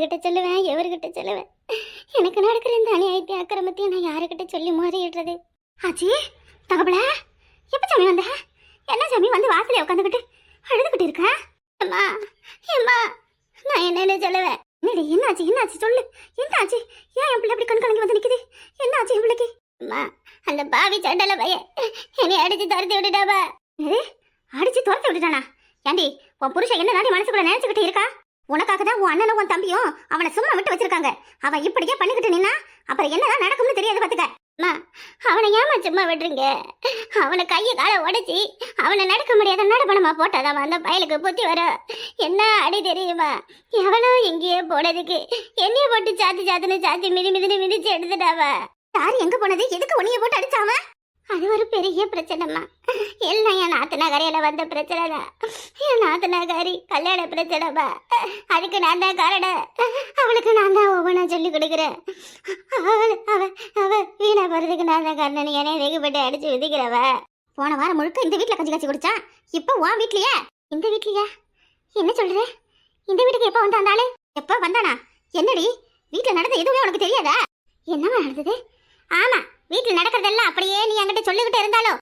யாருக்கிட்ட சொல்லுவேன், எவர்கிட்ட சொல்லுவேன்? எனக்கு நடக்கிற இந்த அநியாயத்தை அக்கிரமத்தையும் நான் யாருக்கிட்ட சொல்லி முறையிடுறது? ஆச்சி, தகவல எப்ப சாமி வந்த? என்ன சாமி வந்து வாசலே உட்காந்துக்கிட்டு அழுதுகிட்டு இருக்க? அம்மா அம்மா, நான் என்னன்னு சொல்லுவேன்? என்னடி, என்னாச்சு என்னாச்சு சொல்லு, என்னாச்சு? ஏன் என் பிள்ளை அப்படி கண் கலங்கி வந்து நிக்குது? என்னாச்சு என் பிள்ளைக்கு? அம்மா, அந்த பாவி சண்டல பையன் என்னை அடிச்சு துரத்தி விட்டுட்டாவா. அடிச்சு துரத்தி விட்டுட்டானா? ஏண்டி, உன் புருஷன் என்ன தாண்டி மனசுக்குள்ள நினைச்சுக்கிட்டு இருக்கா? உனக்காக தான் உன் அண்ணனும் உன் தம்பியும் அவனை சும்மா விட்டு வச்சிருக்காங்க. அவன் இப்படியே பண்ணிக்கிட்டு நின்னா அப்புறம் என்னதான் நடக்கும்னு தெரியாது பாத்துக்க. அம்மா, அவனை ஏமா சும்மா விடுறீங்க? அவனை கையை காலை உடைச்சி அவனை நடக்க முடியாத நடப்பணமா போட்டாதான் அந்த பயலுக்கு புத்தி வர. என்ன அடி தெரியுமா? எவனோ எங்கேயே போனதுக்கு என்னைய போட்டு சாத்தி சாத்துன்னு சாத்தி மிதின்னு மிதிச்சு எடுத்துட்டாவ. யாரு எங்க போனது? எதுக்கு உன்னைய போட்டு அடிச்சாவ? அது ஒரு பெரிய பிரச்சனைமா. எல்லாம் என் நாத்தனாகாரியில வந்த பிரச்சனை தான். என் நாத்தனாகாரி கல்யாண பிரச்சனைமா. அதுக்கு நான் தான் காரணம். அவளுக்கு நான் தான் ஒவ்வொன்றா சொல்லி கொடுக்குறேன். அவ வீணா போறதுக்கு நான் தான் காரணம். என்னைய வெகுப்பட்டு அடிச்சு விதிக்கிறவ. போன வாரம் முழுக்க இந்த வீட்டுல கஞ்சி காய்ச்சி குடிச்சான். இப்போ உன் வீட்லயா? இந்த வீட்லயா? என்ன சொல்ற? இந்த வீட்டுக்கு எப்ப வந்தாண்டாளு? எப்ப வந்தானா? என்னடி, வீட்டுல நடந்த எதுவுமே உனக்கு தெரியாதா? என்னமா நடந்தது? ஆமா, வீட்டுல நடக்கிறதெல்லாம் அப்படியே நீ என்கிட்ட சொல்லிக்கிட்டு இருந்தாலும்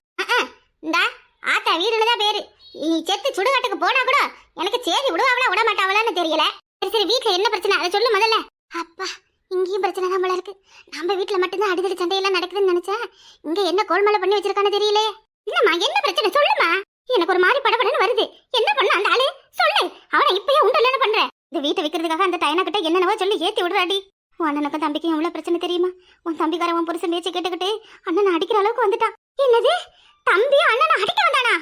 இந்த ஆத்தா வீடுன்னு தான் பேரு. நீ செத்து சுடுகாட்டுக்கு போனா கூட எனக்கு சேதி விடுவாங்களா விட மாட்டாவளான்னு தெரியல. சரி சரி, வீட்டுல என்ன பிரச்சனை அதை சொல்லு முதல்ல. அப்பா, இங்கேயும் பிரச்சனை தான் போல இருக்கு. நம்ம வீட்டுல மட்டும்தான் அடிதடி சண்டையெல்லாம் நடக்குதுன்னு நினைச்சா இங்க என்ன கோல்மலை பண்ணி வச்சிருக்கான்னு தெரியல. இல்லம்மா, என்ன பிரச்சனை சொல்லுமா? எனக்கு ஒரு மாதிரி படபடன்னு வருது. என்ன பண்ண அந்த ஆளு? சொல்லு. அவனை இப்பயே உண்டு இல்லைன்னு பண்ற. இந்த வீட்டை விற்கிறதுக்காக அந்த டைனா கிட்ட என்னென்னவோ சொல்லி ஏத்தி விடுறாடி. உன் அண்ணனுக்கும் தம்பிக்கும் எவ்வளவு பிரச்சனை தெரியுமா? உன் தம்பிக்கார உன் புருஷன் பேச்சு கேட்டுக்கிட்டு அண்ணனை அடிக்கிற அளவுக்கு வந்துட்டான். என்னது, தம்பி அண்ணனை அடிக்க வந்தானா?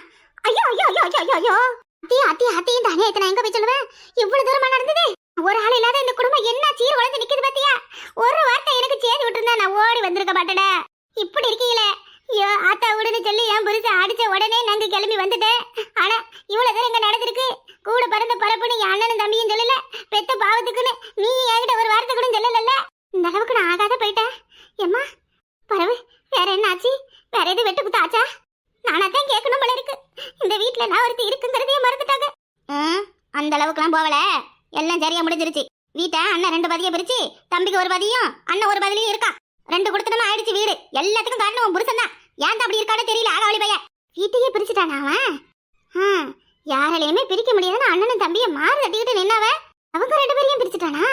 ஐயோ ஐயோ ஐயோ ஐயோ ஐயோ, அத்தி அத்தி அத்தி, இந்த அநியாயத்தை நான் எங்க போய் சொல்லுவேன்? இவ்வளவு தூரமா நடந்தது. ஒரு ஆள் இல்லாத இந்த குடும்பம் என்ன சீர் வளர்ந்து நிக்குது பாத்தியா? ஒரு வார்த்தை எனக்கு சேதி விட்டுருந்தா நான் ஓடி வந்திருக்க மாட்டேடா. இப்படி இருக்கீங்களே. ஐயோ, ஆத்தா விடுன்னு சொல்லி என் புருஷன் அடிச்ச உடனே நாங்க கிளம்பி வந்துட்டேன். ஆனா இவ்வளவு தூரம் இங்க நடந்திருக்கு. கூட பிறந்த பரப்புன்னு என் அண்ணனும் தம்பியும் சொல்லல. பெத்த பாவத்துக்குன்னு நீ என்கிட்ட ஒரு வார்த்தை கூட சொல்லல. இந்த அளவுக்கு நான் ஆகாத போயிட்டேன். எம்மா பரவு, வேற என்ன ஆச்சு? வேற எது வெட்டு குத்த ஆச்சா? நானாத்தான் கேட்கணும் போல இருக்கு. இந்த வீட்டுல நான் ஒருத்தி இருக்குங்கிறதையே மறந்துட்டாங்க. அந்த அளவுக்குலாம் போகல. எல்லாம் சரியா முடிஞ்சிருச்சு. வீட்டை அண்ணன் 2 பதியை பிரிச்சு தம்பிக்கு ஒரு பதியும் அண்ணன் ஒரு பதிலையும் இருக்கா. 2 கொடுத்தனமா ஆயிடுச்சு வீடு. எல்லாத்துக்கும் காரணம் உன் புருஷன் தான். ஏன் அப்படி இருக்கான்னு தெரியல. ஆகாவளி பையன் வீட்டையே பிரிச்சுட்டானா அவன்? யாராலையுமே பிரிக்க முடியாதுன்னு அண்ணனும் தம்பியை மாறு தட்டிக்கிட்டு நின்னாவ. அவங்க 2 பேரையும் பிரிச்சுட்டானா?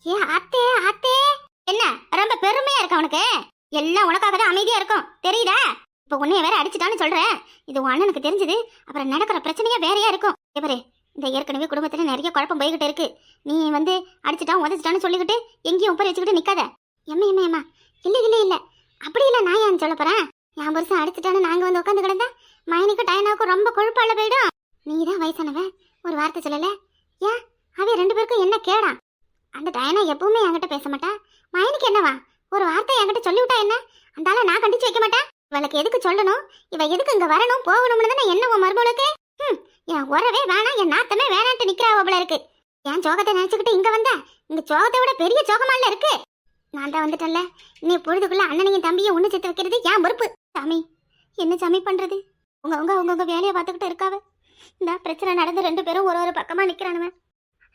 ஏ ஆத்தே ஆத்தே, என்ன ரொம்ப பெருமையா இருக்க உனக்கு? எல்லாம் உனக்காக தான் அமைதியா இருக்கும் தெரியுதா? இப்ப உன்னைய வேற அடிச்சுட்டான்னு சொல்றேன். இது உன் அண்ணனுக்கு தெரிஞ்சது அப்புறம் நடக்கிற பிரச்சனையா வேறையா இருக்கும். எப்பரே, இந்த ஏற்கனவே குடும்பத்துல நிறைய குழப்பம் போய்கிட்டு இருக்கு. நீ வந்து அடிச்சுட்டான் உதச்சிட்டான்னு சொல்லிக்கிட்டு எங்கேயும் உப்பரை வச்சுக்கிட்டு நிக்காத. எம்மா எம்மா எம்மா, இல்ல இல்ல இல்ல, அப்படி இல்ல. நான் ஏன் சொல்ல போறேன்? என் வருஷம் அடிச்சுட்டான்னு நாங்க வந்து உட்காந்து கிடந்தா மைனிக்கும் டைனாவுக்கும் ரொம்ப கொழுப்பால போயிடும். நீ தான் வயசானவ, ஒரு வார்த்தை சொல்லல. ஏன் அவ 2 பேருக்கும் என்ன கேடா? அந்த டைனா எப்பவுமே என்கிட்ட பேச மாட்டா. மைனிக்கு என்னவா? ஒரு வார்த்தை என்கிட்ட சொல்லிவிட்டா என்ன? அந்த ஆளை நான் கண்டிச்சு வைக்க மாட்டேன். இவளுக்கு எதுக்கு சொல்லணும்? இவ எதுக்கு இங்க வரணும் போகணும்னு தானே என்ன உன் மருமகளுக்கு? என் உறவே வேணாம், என் நாத்தமே வேணான்ட்டு நிக்கிறா போல இருக்கு. என் சோகத்தை நினைச்சுக்கிட்டு இங்க வந்தா இந்த சோகத்தை விட பெரிய சோகமால இருக்கு. நான் தான் வந்துட்டேன்ல. நீ பொழுதுக்குள்ள அண்ணனையும் தம்பியும் ஒண்ணு சேர்த்து வைக்கிறது ஏன் பொறுப்பு. சாமி, என்ன சாமி பண்றது? உங்க வேலையை பார்த்துக்கிட்டு இருக்காவ. இந்த பிரச்சனை நடந்து 2 பேரும் ஒரு பக்கமா நிக்கிறானுவன்.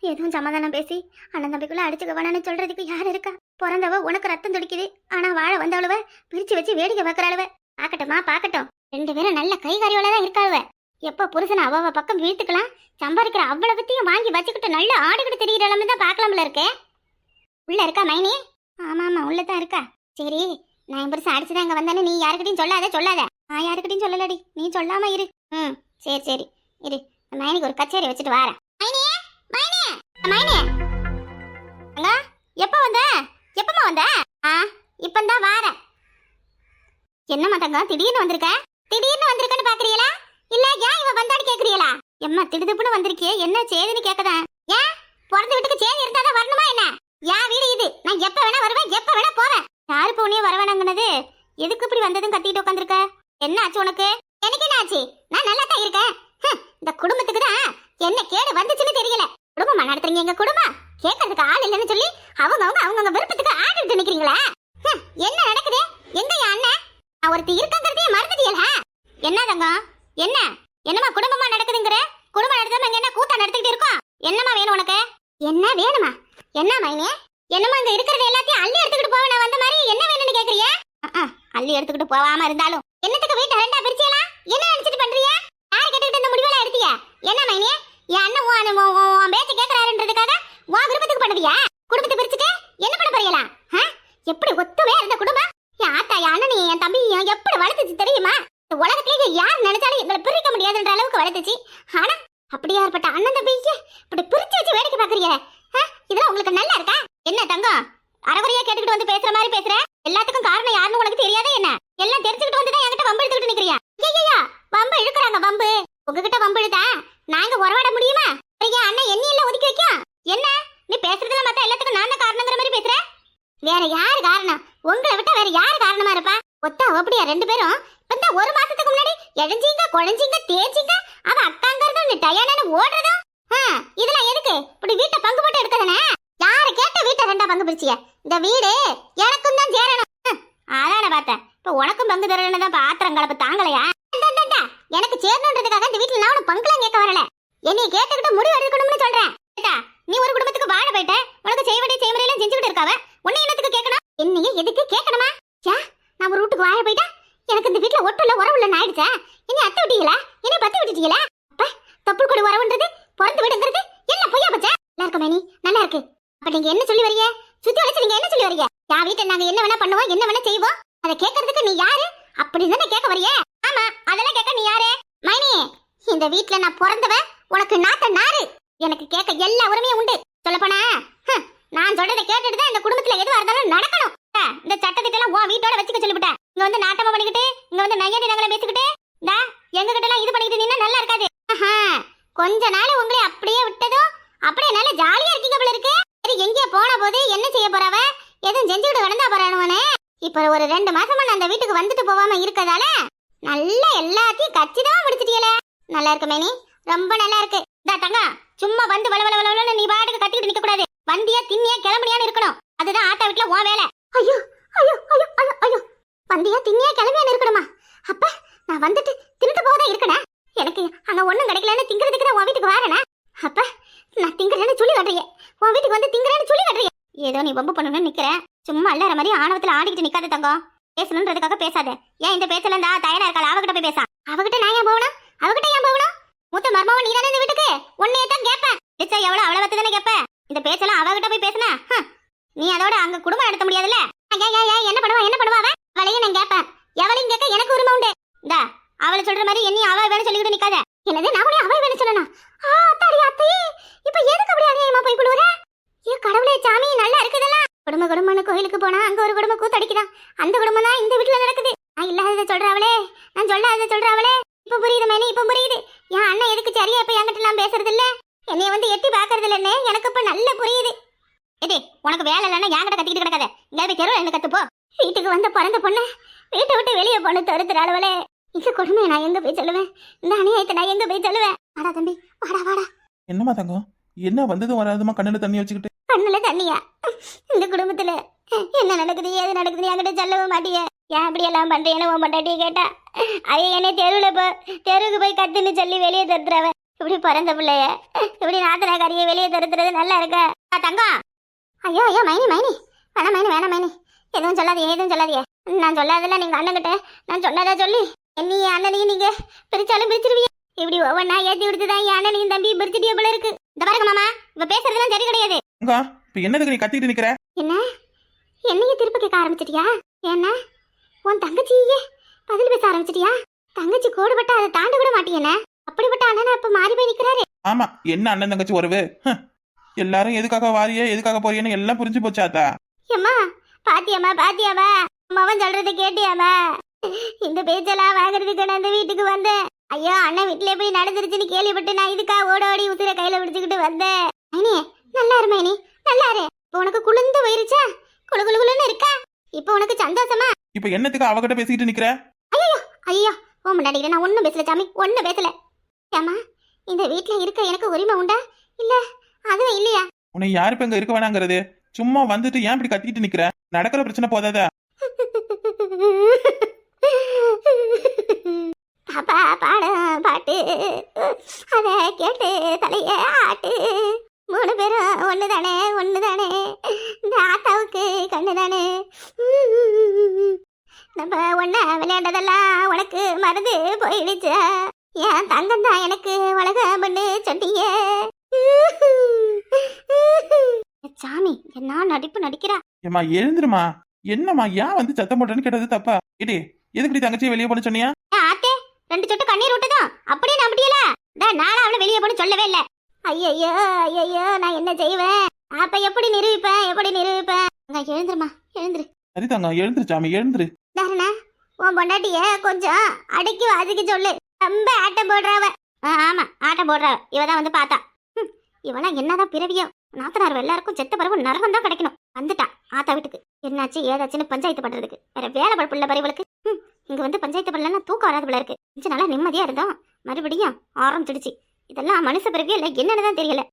எதுவும் சமாதானம் பேசி அண்ணன் தம்பிக்குள்ள அடிச்சுக்க வேணான்னு சொல்றதுக்கு யார் இருக்கா? பிறந்தவ உனக்கு ரத்தம் துடிக்குது. ஆனா வாழ வந்தவளுவ பிரிச்சு வச்சு வேடிக்கை பார்க்கறாளுவ. பாக்கட்டுமா பாக்கட்டும். 2 பேரும் நல்ல கைகாரியோட தான் இருக்காளுவ. எப்ப புருஷனை அவ பக்கம் வீழ்த்துக்கலாம், சம்பாதிக்கிற அவ்வளவு பத்தியும் வாங்கி வச்சுக்கிட்டு நல்ல ஆடுகிட்டு தெரிகிற அளவு தான் பார்க்கலாம்ல இருக்கே. உள்ள இருக்கா மைனி? ஆமா ஆமா, உள்ளதான் இருக்கா. சரி, நான் என் புருஷன் அடிச்சுதான் இங்க வந்தானே நீ யாருக்கிட்டையும் சொல்லாத. நான் யாருக்கிட்டையும் சொல்லலடி, நீ சொல்லாம இரு. சரி சரி இரு. மைனிக்கு ஒரு கச்சேரி வச்சுட்டு வாரேன். எப்ப வந்த? எப்பமா வந்த? இப்பந்தான் வாரேன். என்னம்மா தங்கம், திடீர்னு வந்திருக்கன்னு பாக்குறீங்களா? இல்ல ஏன் இவ வந்தான்னு கேக்குறீங்களா? எம்மா திடுதுப்புன்னு வந்திருக்கே, என்ன சேதின்னு கேக்கதான். ஏன் பிறந்த வீட்டுக்கு சேதி இருந்தாதான் வரணுமா என்ன? என் வீடு இது. நான் எப்ப வேணா வருவேன், எப்ப வேணா போவேன். யாரு போனியே வரவேணாங்கன்னது? எதுக்கு இப்படி வந்ததும் கத்திட்டு உட்காந்துருக்க? என்ன ஆச்சு உனக்கு? எனக்கு என்ன ஆச்சு? நான் நல்லா தான் இருக்கேன். இந்த குடும்பத்துக்கு தான் என்ன கேடு வந்துச்சுன்னு தெரியல. குடும்பமா நடத்துறீங்க எங்க குடும்பம்? கேட்கறதுக்கு ஆள் இல்லைன்னு சொல்லி அவங்க விருப்பத்துக்கு ஆடிட்டு நிக்கிறீங்களா? என்ன நடக்குது? எங்க என் அண்ணன்? நான் ஒருத்தி இருக்கங்கிறதே மறந்துட்டீங்களா? என்ன தங்கம், என்னமா குடும்பமா நடக்குதுங்கிற? குடும்பம் நடத்தாம இங்க என்ன கூட்டா நடத்திட்டு இருக்கோம்? என்னமா வேணும் உனக்கு? என்ன வேணுமா? என்ன மைனே, என்னமா அங்க இருக்கிறது எல்லாத்தையும் அள்ளி எடுத்துக்கிட்டு போக நான் வந்த மாதிரி என்ன வேணும்னு கேக்குறியா? அள்ளி எடுத்துக்கிட்டு போகாம இருந்தாலும் என்னத்துக்கு வீட்டை ரெண்டா பிரிச்சியலாம்? என்ன நினைச்சிட்டு பண்றியா? யார் கேட்டுக்கிட்டு இந்த முடிவெல்லாம் எடுத்தியா? என்ன மைனே, என் அண்ணன் உன் பேச்ச கேக்குறாருன்றதுக்காக உன் விருப்பத்துக்கு பண்ணுவியா? குடும்பத்தை பிரிச்சுட்டு என்ன பண்ண போறீங்களா? எப்படி ஒத்துமே இருந்த குடும்பம்? என் ஆத்தா, என் அண்ணன், என் தம்பி எப்படி வளர்த்துச்சு தெரியுமா? இந்த உலகத்திலேயே யார் நினைச்சாலும் எங்களை பிரிக்க முடியாதுன்ற அளவுக்கு வளர்த்துச்சு. ஆனா அப்படியா ஏற்பட்ட அண்ணன் தம்பிக்கு இப்படி பிரிச்சு வச்சு வேடிக்கை பாக்குறீங்க? இதெல்லாம் உங்களுக்கு நல்லா இருக்கா? என்ன தங்கம், அறகுறையா கேட்டுக்கிட்டு வந்து பேசுற மாதிரி பேசுற? எல்லாத்துக்கும் காரணம் யாருன்னு உனக்கு தெரியாதே என்ன? எல்லாம் தெரிஞ்சுக்கிட்டு வந்துதான் என்கிட்ட வம்பு எடுத்துக்கிட்டு நிக்கிறியா? ஐயா, வம்பு இழுக்கிறாங்க. வம்பு உங்ககிட்ட வம்பு இழுத்தா நாங்க உறவாட முடியுமா? என் அண்ணன் எண்ணியெல்லாம் ஒதுக்கி வைக்க என்ன? நீ பேசுறதுல மத்த எல்லாத்துக்கும் நான் தான் காரணங்கிற மாதிரி பேசுற? வேற யாரு காரணம்? உங்களை விட்டா வேற யாரு காரணமா இருப்பா? ஒத்தா அப்படியா ரெண்டு பேரும் இந்த ஒரு மாசத்துக்கு முன்னாடி எழஞ்சிங்க குழஞ்சிங்க தேய்ச்சிங்க அவ அக்காங்கிறதும் டயானு ஓடுறதும். இதெல்லாம் எதுக்கு? இப்படி வீட்டை பங்கு போட்டு எடுக்கதானே? யாரு கேட்ட வீட்டை ரெண்டா பங்கு பிரிச்சிய? இந்த வீடு எனக்கும் தான் சேரணும். அதான பார்த்தேன். இப்ப உனக்கும் பங்கு தரணும்னு தான் ஆத்திரம் கலப்பு தாங்கலையா? எனக்கு சேரணுன்றதுக்காக இந்த வீட்டுல நான் உனக்கு பங்குலாம் கேட்க வரல. என்னைய கேட்டுக்கிட்டு முடிவு எடுக்கணும்னு சொல்றேன். நீ ஒரு குடும்பத்துக்கு வாழ போயிட்ட, உனக்கு செய்ய வேண்டிய செய்முறையெல்லாம் செஞ்சுக்கிட்டு இருக்காவ. உன்னை என்னத்துக்கு கேட்கணும்? என்னைய எதுக்கு கேட்கணுமா? நான் ஒரு வீட்டுக்கு வாழ போயிட்டா எனக்கு இந்த வீட்டுல ஒட்டுல உறவுல ஆயிடுச்சா? என்ன அத்தை விட்டீங்களா? என்ன பத்து விட்டுட்டீங்களா? அப்ப தப்பு கூட உறவுன்றது பிறந்து விடுங்கிறது எல்லாம் பொய்யா பச்சா? நல்லா இருக்க மேனி, நல்லா இருக்கு. அப்ப நீங்க என்ன சொல்லி வரீங்க? சுத்தி வளைச்சு நீங்க என்ன சொல்லி வரீங்க? என் வீட்டை நாங்க என்ன வேணா பண்ணுவோம், என்ன வேணா செய்வோம், அதை கேட்கறதுக்கு நீ யாரு? அப்படின்னு கேட்க வரியே? ஆமா, அதெல்லாம் கேட்க நீ யாரு? மைனி, இந்த வீட்டுல நான் பிறந்தவ, உனக்கு நாத்த நாரு. எனக்கு கேட்க எல்லா உரிமையும் உண்டு. சொல்லப்போனா நான் சொல்றதை கேட்டுட்டு தான் இந்த குடும்பத்துல எதுவா இருந்தாலும் நடக்கணும். இந்த சட்டத்திட்டெல்லாம் உன் வீட்டோட வச்சுக்க சொல்லிவிட்டேன். இங்க வந்து நாட்டமா பண்ணிக்கிட்டு, இங்க வந்து நையாண்டி நகலை பேசிக்கிட்டு எங்க கிட்ட எல்லாம் இது பண்ணிக்கிட்டு நின்னா நல்லா இருக்காது. கொஞ்ச நாள் உங்களை அப்படியே விட்டதும் அப்படியே நல்ல ஜாலியா இருக்கீங்க போல இருக்கு. சரி, எங்கேயா போன போது என்ன செய்ய போறவ? எதுவும் செஞ்சுக்கிட்டு வளர்ந்தா போறானுவனே. இப்ப ஒரு 2 மாசமா நான் அந்த வீட்டுக்கு வந்துட்டு போவாம இருக்கதால நல்லா எல்லாத்தையும் கச்சிதமா முடிச்சிட்டீங்களே. நல்லா இருக்கு மேனி, ரொம்ப நல்லா இருக்கு. தங்க, சும்மா வந்து வளவளவளன்னு நீ பாட்டுக்கு கத்திக்கிட்டு நிக்க கூடாது. வந்தியா திண்ணியா கிளம்பியான்னு இருக்கணும். அதுதான் ஆத்தா வீட்டுல உன் வேலை. ஐயோ ஐயோ ஐயோ ஐயோ ஐயோ, வந்தியா திண்ணியா கிளம்பியான்னு இருக்கணுமா? அப்ப நான் வந்துட்டு தின்னுட்டு போதா இருக்கணும். எனக்கு அங்க ஒண்ணும் கிடைக்கலன்னு திங்கிறதுக்கு தான் உன் வீட்டுக்கு வரேனா? அப்ப நான் திங்கிறேன்னு சொல்லி கட்டுறீங்க, உன் வீட்டுக்கு வந்து திங்கிறேன்னு சொல்லி கட்டுறீங்க. ஏதோ நீ வம்பு பண்ணணும்னு நிக்கிறேன். சும்மா அல்லாற மாதிரி ஆணவத்துல ஆடிக்கிட்டு நிக்காத தங்கம். பேசணுன்றதுக்காக பேசாத. ஏன் இந்த பேச்சல இருந்தா தயாரா இருக்கா? அவகிட்ட போய் பேசா. அவகிட்ட நான் ஏன் போகணும்? அவகிட்ட ஏன் போகணும்? மூத்த மர்மவன் நீ தானே இந்த வீட்டுக்கு, உன்னையே தான் கேட்பேன். நிச்சா எவ்வளவு அவ்வளவு தானே கேட்பேன். இந்த பேச்செல்லாம் அவகிட்ட போய் பேசினா நீ அதோட அங்க குடும்பம் நடத்த முடியாதுல்ல. என்ன பண்ணுவா அவளையும் நான் கேட்பேன். எவளையும் கேட்க எனக்கு உரிமை உண்டு. இந்தா அவளை சொல்ற மாதிரி என்னையும் அவ வேணும் சொல்லிக்கிட்டு நிக்காத. என்னது நான் உடனே அவ வேணும் சொல்லணும்? அத்தையே, இப்ப எதுக்கு அப்படி அநியாயமா போய் குழுவுற? ஏன் கடவுளே சாமி, நல்லா இருக்குதெல்லாம். குடும்பம்னு கோயிலுக்கு போனா அங்க ஒரு குடும்பம் கூத்தடிக்குதான். அந்த குடும்பம் தான் இந்த வீட்டுல நடக்குது. நான் இல்லாததை சொல்றாவளே, நான் சொல்லாததை சொல்றாவளே. இப்ப புரியுது மேனி, இப்ப புரியுது. என் அண்ணன் எதுக்கு சரியா இப்ப என்கிட்ட எல்லாம் பேசுறது இல்ல, என்னைய வந்து எட்டி பாக்குறது இல்லன்னு எனக்கு இப்ப நல்லா புரியுது. ஏடி, உனக்கு வேலை இல்லைன்னா என்கிட்ட கத்திக்கிட்டு கிடக்காத. இங்க போய் தெருவில் என்ன கத்துப்போ. வீட்டுக்கு வந்து பிறந்த பொண்ணு வீட்டை விட்டு வெளியே போன தடுத்துற அளவுலே இந்த கொடுமையை நான் எங்க போய் சொல்லுவேன்? இந்த அநியாயத்தை நான் எங்க போய் சொல்லுவேன்? வாடா தம்பி, வாடா வாடா. என்னம்மா தங்கம், என்ன வந்ததும் வராதுமா கண்ணுல தண்ணி வச்சுக்கிட்டு? கண்ணுல தண்ணியா? இந்த குடும்பத்துல என்ன நடக்குது ஏது நடக்குது என்கிட்ட சொல்லவே மாட்டிய. ஏன் இப்படி எல்லாம் பண்றேன்னு உன் பொண்டாட்டியை கேட்டா ஐயா என்னை தெருவுக்கு போய் கத்துன்னு சொல்லி வெளியே தருத்துறவ. இப்படி பிறந்த பிள்ளைய இப்படி நாத்தனாக்காரியை வெளியே தருத்துறது நல்லா இருக்க தங்கம்? ஐயோ ஐயோ மைனி வேணாம் மைனி, எதுவும் சொல்லாதீங்க. நான் சொல்லாதல நீங்க அண்ணன்கிட்ட நான் சொன்னதா சொல்லி என்னைய அண்ணனையும் நீங்க பிரிச்சாலும் பிரிச்சிருவீங்க. இப்படி ஒவ்வொன்னா ஏத்தி விடுத்துதான் என் அண்ணனையும் தம்பி பிரிச்சிட்டிய போல இருக்கு. இந்த பாருங்க மாமா, இப்ப பேசுறதுலாம் சரி கிடையாது. இப்ப என்னதுக்கு நீ கத்திட்டு நிக்கிற? என்ன என்னைய திருப்பி கேட்க ஆரம்பிச்சிட்டியா? என்ன உன் தங்கச்சியே பதில் பேச ஆரம்பிச்சிட்டியா? தங்கச்சி கோடுபட்ட அதை தாண்ட கூட மாட்டியன. அப்படிப்பட்ட அண்ணன் இப்ப மாறி போய் நிக்கிறாரு. ஆமா, என்ன அண்ணன் தங்கச்சி உறவு? எல்லாரும் எதுக்காக வாரிய எதுக்காக போறியன்னு எல்லாம் புரிஞ்சு போச்சாத்தா. ஏம்மா பாத்தியாமா அம்மாவன் சொல்றதை கேட்டியாமா? இந்த பேச்செல்லாம் வாங்குறதுக்கு நான் இந்த வீட்டுக்கு வந்தேன். ஐயோ அண்ணன் வீட்டுல போய் நடந்துருச்சுன்னு கேள்விப்பட்டு நான் இதுக்கா ஓடி உசுர கையில பிடிச்சுக்கிட்டு வந்தேன். மைனி நல்லா இரு மைனி, நல்லா இரு. இப்ப உனக்கு குளிர்ந்து போயிருச்சா? குளுன்னு இருக்கா? இப்ப உனக்கு சந்தோஷமா? இப்ப என்னத்துக்கு அவகிட்ட பேசிக்கிட்டு நிக்கிற? ஐயோ உன் முன்னாடி நான் ஒண்ணும் பேசல சாமி, ஒண்ணும் பேசல. ஏமா இந்த வீட்டுல இருக்க எனக்கு உரிமை உண்டா இல்ல அதுவும் இல்லையா? உன்னை யாரு இப்ப இங்க இருக்க வேணாங்கிறது? சும்மா வந்துட்டு ஏன் இப்படி கத்திட்டு நிக்கிற? நடக்கிற பிரச்சனை போதாத? பாடு பாட்டு அத கேட்டு தலைய ஆட்டு. மூணு பேரும் ஒண்ணுதானே ஒண்ணுதானே, இந்த ஆத்தாவுக்கு கண்ணுதானே. நம்ம ஒண்ணா விளையாண்டதெல்லாம் உனக்கு மறந்து போயிடுச்சு. என் தங்கம் தான் எனக்கு உலகம் பண்ணு சொன்னியே. சாமி என்ன நடிப்பு நடிக்கிறா. ஏம்மா எழுந்துருமா. என்னம்மா ஏன் வந்து சத்தம் போட்டேன்னு கேட்டது தப்பா? இடி எதுக்குடி தங்கச்சி வெளியே போன சொன்னியா? ஆத்தே 2 சொட்டு கண்ணீர் விட்டுதான் அப்படியே நம்பிட்டியல. நானும் அவளை வெளியே போன சொல்லவே இல்லை. ஐயோ ஐயோ நான் என்ன செய்வேன்? அப்ப எப்படி நிரூபிப்பேன்? எழுந்துருமா எழுந்துரு. சரி தங்கம் எழுந்துரு சாமி எழுந்துரு. தாரணா உன் பொண்டாட்டிய கொஞ்சம் அடக்கி வாசிக்க சொல்லு. ரொம்ப ஆட்டம் போடுறாவ. ஆமா ஆட்டம் போடுறாவ. இவதான் வந்து பார்த்தா. இவெல்லாம் என்னதான் பிறவியோ. நாத்தனார் எல்லாருக்கும் செத்த பிறகு நரகம் தான் கிடைக்கணும். வந்துட்டா ஆத்தா வீட்டுக்கு. என்னாச்சு ஏதாச்சுன்னு பஞ்சாயத்து பண்றதுக்கு வேற வேலை பழப்புள்ள பறிவளுக்கு. இங்க வந்து பஞ்சாயத்து பண்ணலன்னா தூக்கம் வராது போல இருக்கு. கொஞ்சம் நல்லா நிம்மதியா இருந்தோம், மறுபடியும் ஆரம்பிச்சிடுச்சு. இதெல்லாம் மனுஷ பிறவியோ இல்லை என்னன்னுதான் தெரியல.